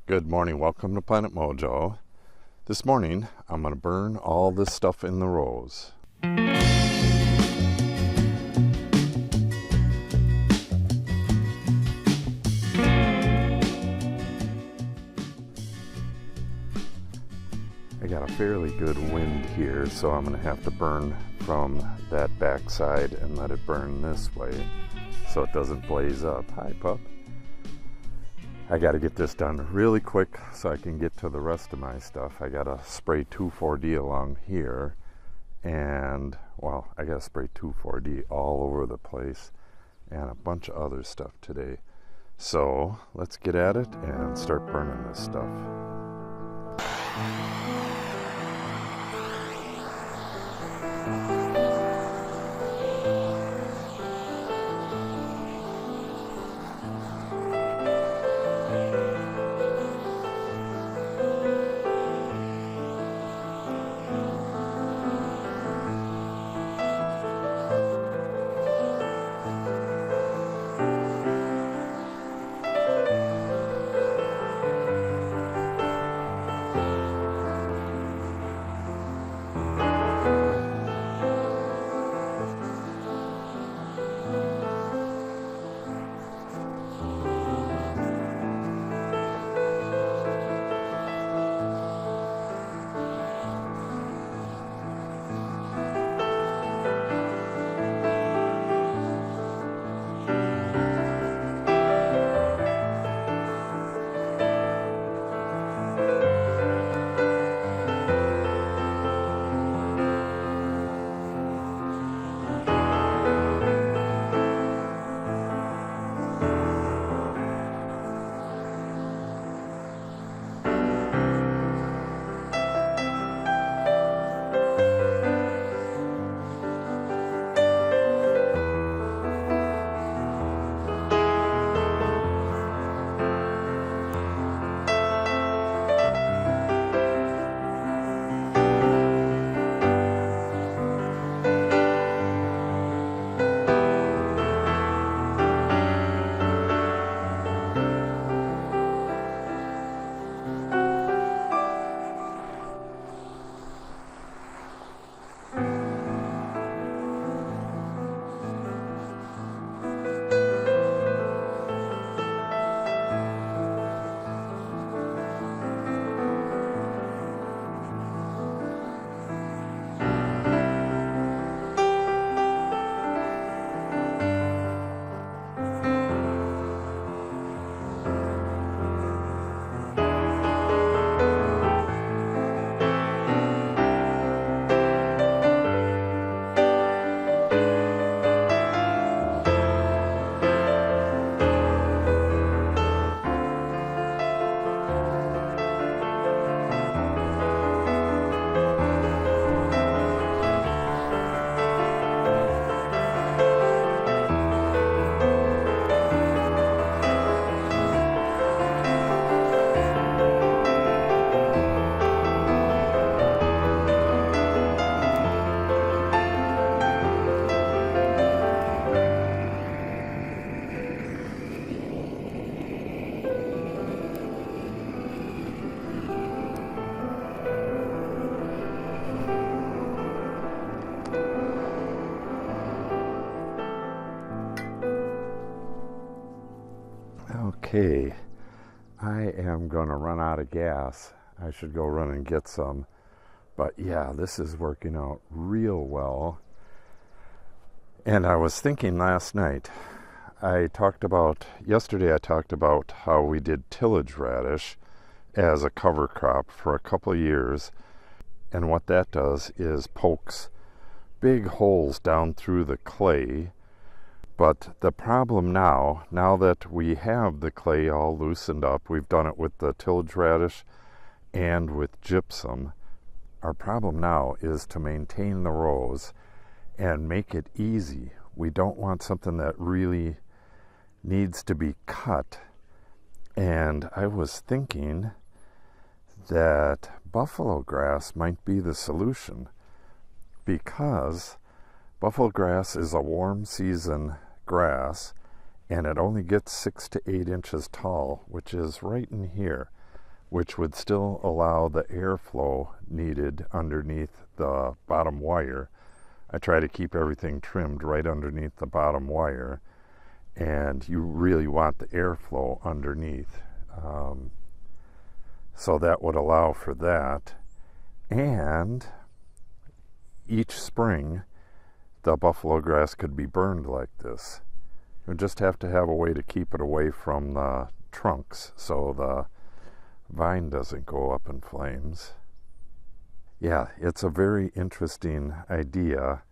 Good morning, welcome to Planet Mojo. This morning I'm going to burn all this stuff in the rows. I got a fairly good wind here, so I'm going to have to burn from that backside and let it burn this way so it doesn't blaze up. Hi, pup. I got to get this done really quick so I can get to the rest of my stuff. I got to spray 2,4-D along here, and well, I got to spray 2,4-D all over the place and a bunch of other stuff today. So let's get at it and start burning this stuff. Okay, I am going to run out of gas. I should go run and get some. But yeah, this is working out real well. And I was thinking last night, yesterday I talked about how we did tillage radish as a cover crop for a couple of years. And what that does is pokes big holes down through the clay. But the problem now that we have the clay all loosened up, we've done it with the tillage radish and with gypsum. Our problem now is to maintain the rows and make it easy. We don't want something that really needs to be cut. And I was thinking that buffalo grass might be the solution, because buffalo grass is a warm season grass, and it only gets 6 to 8 inches tall, which is right in here. which would still allow the airflow needed underneath the bottom wire. I try to keep everything trimmed right underneath the bottom wire, and you really want the airflow underneath. So that would allow for that. And each spring, the buffalo grass could be burned like this. You just have to have a way to keep it away from the trunks so the vine doesn't go up in flames. Yeah, it's a very interesting idea.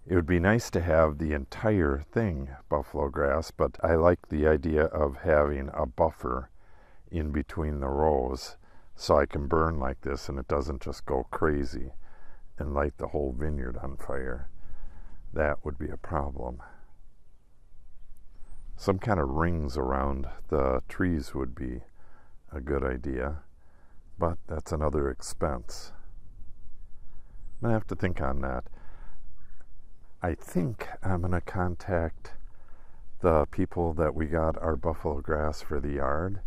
It would be nice to have the entire thing buffalo grass, but I like the idea of having a buffer in between the rows so I can burn like this and it doesn't just go crazy and light the whole vineyard on fire. That would be a problem. Some kind of rings around the trees would be a good idea, but that's another expense. I'm going to have to think on that. I think I'm going to contact the people that we got our buffalo grass for the yard.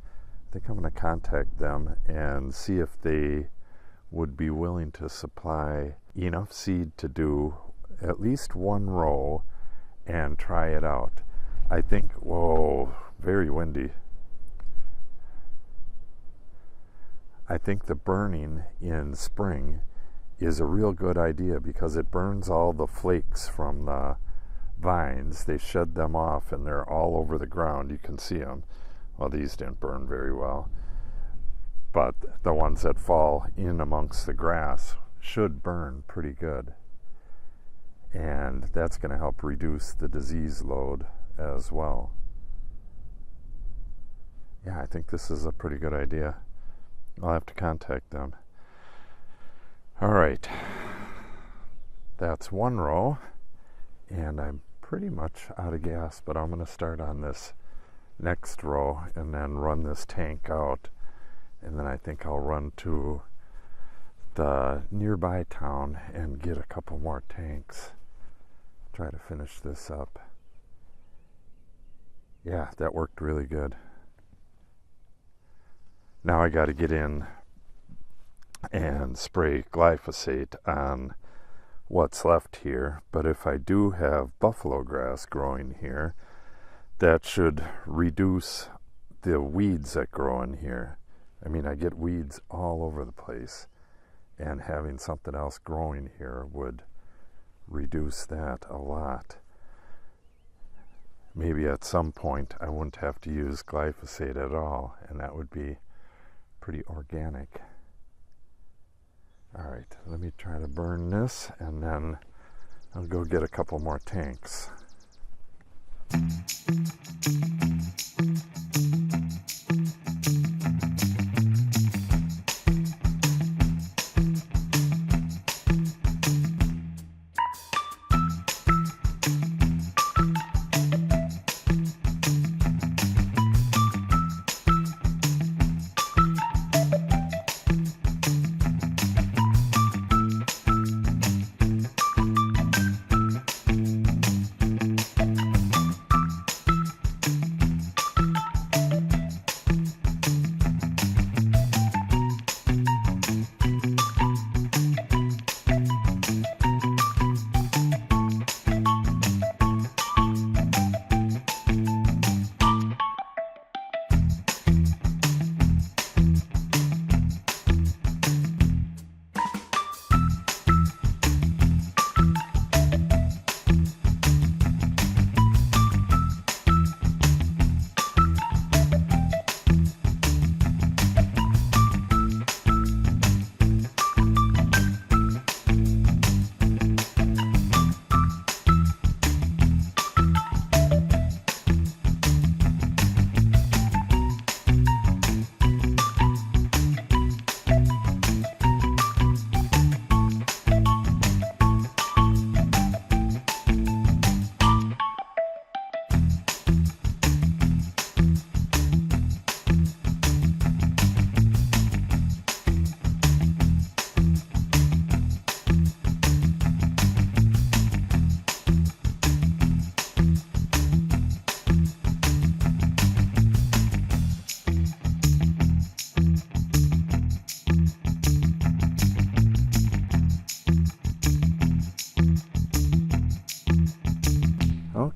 I think I'm going to contact them and see if they would be willing to supply enough seed to do at least one row and try it out. I think, whoa, very windy. I think the burning in spring is a real good idea because it burns all the flakes from the vines. They shed them off and they're all over the ground. You can see them. Well, these didn't burn very well, but the ones that fall in amongst the grass should burn pretty good. And that's going to help reduce the disease load as well. Yeah, I think this is a pretty good idea. I'll have to contact them. All right, that's one row, and I'm pretty much out of gas, but I'm going to start on this next row and then run this tank out, and then I think I'll run to the nearby town and get a couple more tanks. Try to finish this up. Yeah, that worked really good. Now I got to get in and spray glyphosate on what's left here, but if I do have buffalo grass growing here, that should reduce the weeds that grow in here. I mean, I get weeds all over the place, and having something else growing here would reduce that a lot. Maybe at some point I wouldn't have to use glyphosate at all, and that would be pretty organic. All right, let me try to burn this, and then I'll go get a couple more tanks.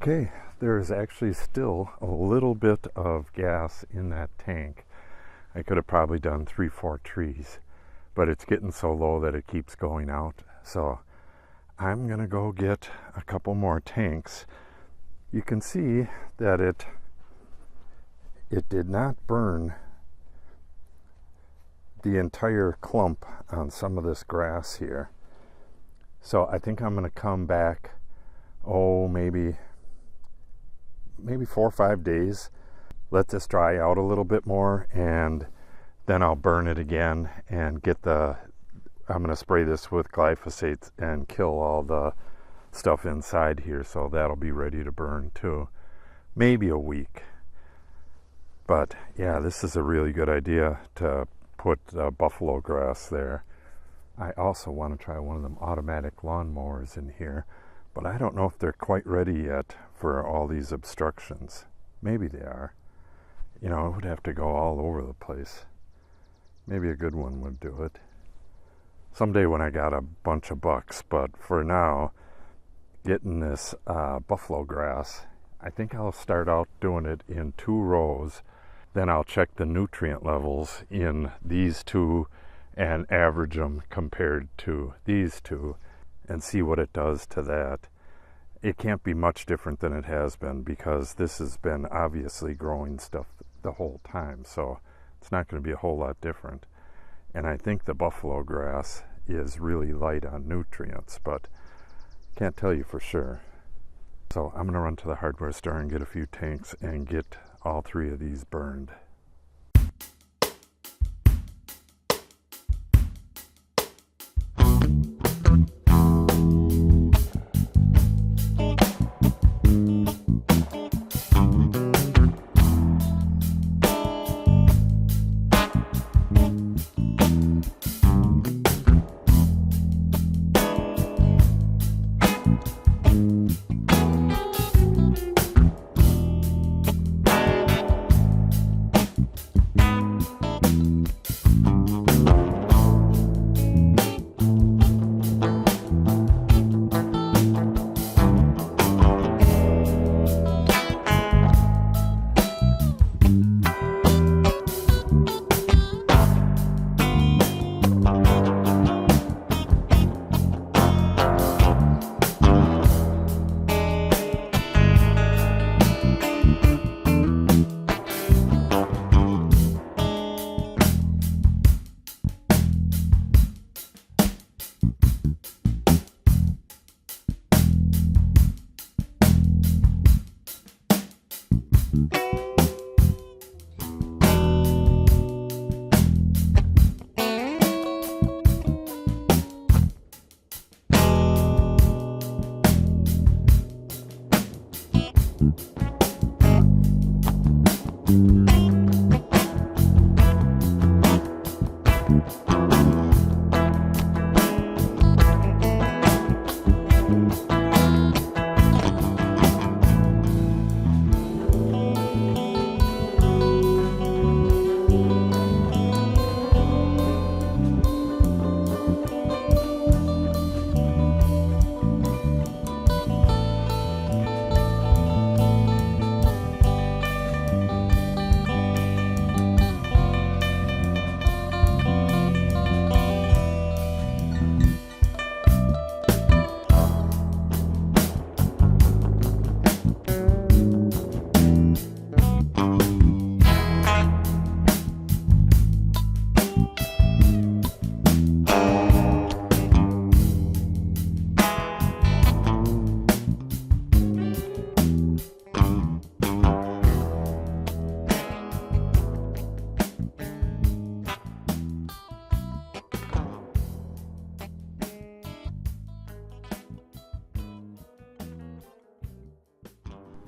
Okay, there is actually still a little bit of gas in that tank. I could have probably done 3-4 trees, but it's getting so low that it keeps going out. So I'm gonna go get a couple more tanks. You can see that it did not burn the entire clump on some of this grass here. So I think I'm gonna come back, maybe 4 or 5 days, let this dry out a little bit more, and then I'll burn it again and I'm going to spray this with glyphosate and kill all the stuff inside here, so that'll be ready to burn too. Maybe a week. But yeah, this is a really good idea to put buffalo grass there. I also want to try one of them automatic lawnmowers in here, but I don't know if they're quite ready yet for all these obstructions. Maybe they are. You know, it would have to go all over the place. Maybe a good one would do it. Someday when I got a bunch of bucks, but for now, getting this buffalo grass, I think I'll start out doing it in 2 rows. Then I'll check the nutrient levels in these 2 and average them compared to these 2 and see what it does to that. It can't be much different than it has been, because this has been obviously growing stuff the whole time, so it's not going to be a whole lot different. And I think the buffalo grass is really light on nutrients, but can't tell you for sure. So I'm going to run to the hardware store and get a few tanks and get all 3 of these burned.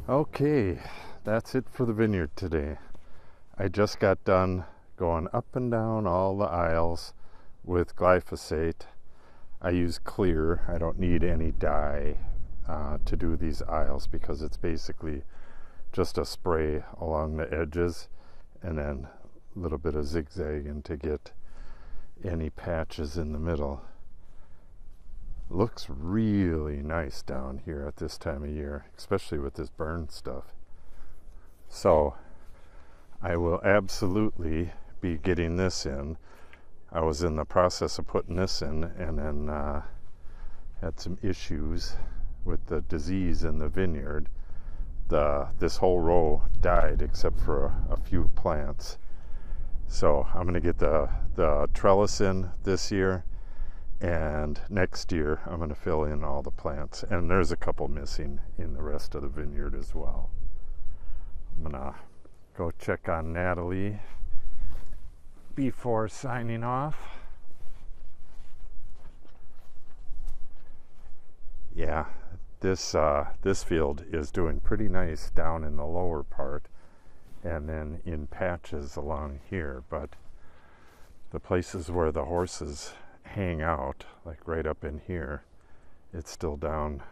Okay, that's it for the vineyard today. I just got done going up and down all the aisles with glyphosate. I use clear. I don't need any dye to do these aisles, because it's basically just a spray along the edges and then a little bit of zigzagging to get any patches in the middle. Looks really nice down here at this time of year, especially with this burn stuff. So I will absolutely be getting this in. I was in the process of putting this in, and then had some issues with the disease in the vineyard. This whole row died except for a few plants. So I'm going to get the trellis in this year, and next year I'm going to fill in all the plants. And there's a couple missing in the rest of the vineyard as well. I'm going to go check on Natalie before signing off. Yeah, this field is doing pretty nice down in the lower part and then in patches along here, but the places where the horses hang out, like right up in here, it's still down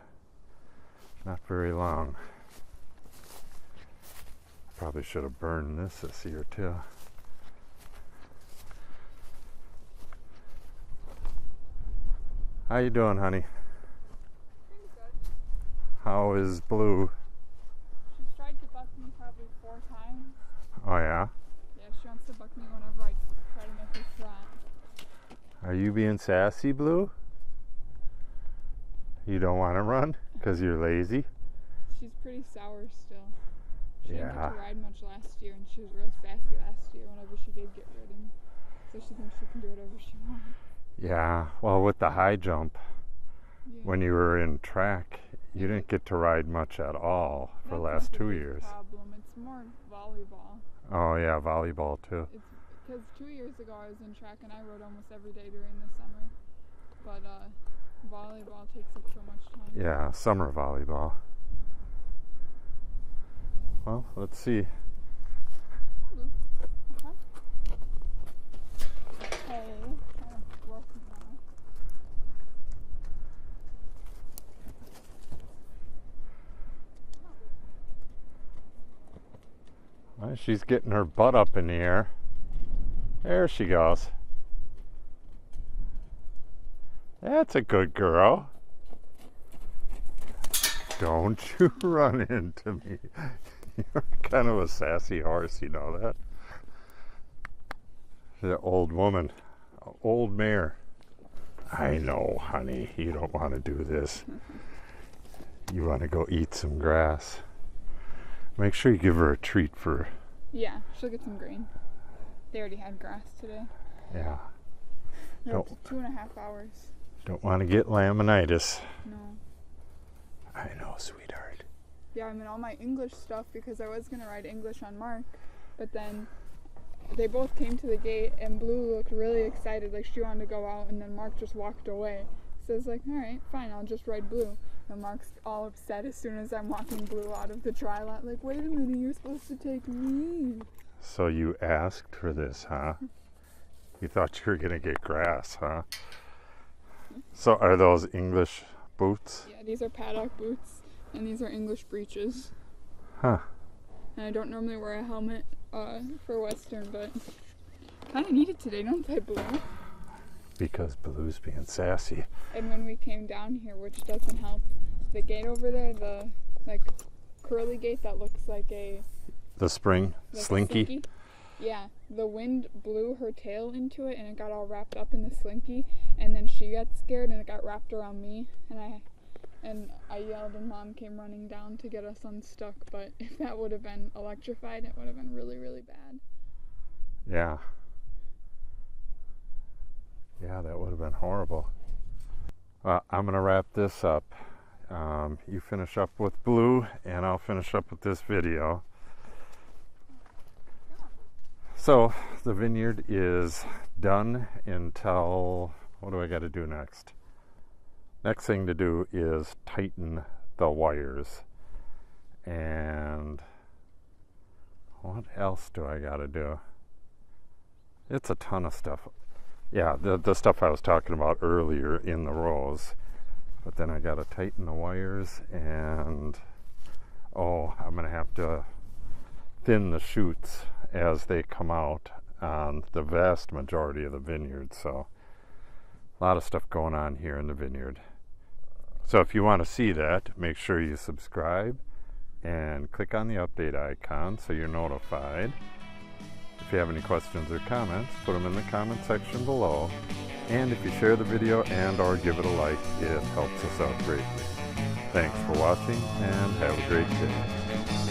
not very long. Probably should have burned this year too. How you doing, honey? Pretty good. How is Blue? She's tried to buck me probably 4 times. Oh yeah? Yeah, she wants to buck me whenever I try to make her trot. Are you being sassy, Blue? You don't want to run because you're lazy? She's pretty sour still. She didn't Yeah. get to ride much last year, and she was real sassy last year whenever she did get ridden. So she thinks she can do whatever she wants. Yeah, well, with the high jump, Yeah. when you were in track, you didn't get to ride much at all for the That's last not the 2 big years. problem. It's more volleyball. Oh yeah, volleyball too. It's because 2 years ago I was in track and I rode almost every day during the summer. But volleyball takes up so much time. Yeah, summer volleyball. Well, let's see. Uh-huh. Hey, kind of broken now. Well, she's getting her butt up in the air. There she goes. That's a good girl. Don't you run into me. You're kind of a sassy horse, you know that? The old woman, old mare. I know, honey, you don't want to do this. You want to go eat some grass. Make sure you give her a treat for... Yeah, she'll get some grain. They already had grass today. Yeah. They're up to 2.5 hours. Don't want to get laminitis. No. I know, sweetheart. Yeah, I'm in all my English stuff because I was going to ride English on Mark, but then they both came to the gate and Blue looked really excited, like she wanted to go out, and then Mark just walked away. So I was like, alright, fine, I'll just ride Blue. And Mark's all upset as soon as I'm walking Blue out of the tri lot, like, wait a minute, you're supposed to take me. So you asked for this, huh? You thought you were going to get grass, huh? So are those English boots? Yeah, these are paddock boots, and these are English breeches. Huh. And I don't normally wear a helmet for Western, but kind of need it today, don't I, Blue? Because Blue's being sassy. And when we came down here, which doesn't help, the gate over there, the like curly gate that looks like a... The spring like slinky? Yeah, the wind blew her tail into it and it got all wrapped up in the slinky, and then she got scared and it got wrapped around me, and I yelled and Mom came running down to get us unstuck, but if that would have been electrified, it would have been really, really bad. Yeah. Yeah, that would have been horrible. Well, I'm going to wrap this up. You finish up with Blue, and I'll finish up with this video. So, the vineyard is done until... What do I got to do next? Next thing to do is tighten the wires. And what else do I got to do? It's a ton of stuff. Yeah, the stuff I was talking about earlier in the rows. But then I got to tighten the wires, and I'm going to have to thin the chutes as they come out on the vast majority of the vineyard. So a lot of stuff going on here in the vineyard. So if you want to see that, make sure you subscribe and click on the update icon so you're notified. If you have any questions or comments, put them in the comment section below. And if you share the video and or give it a like, it helps us out greatly. Thanks for watching and have a great day.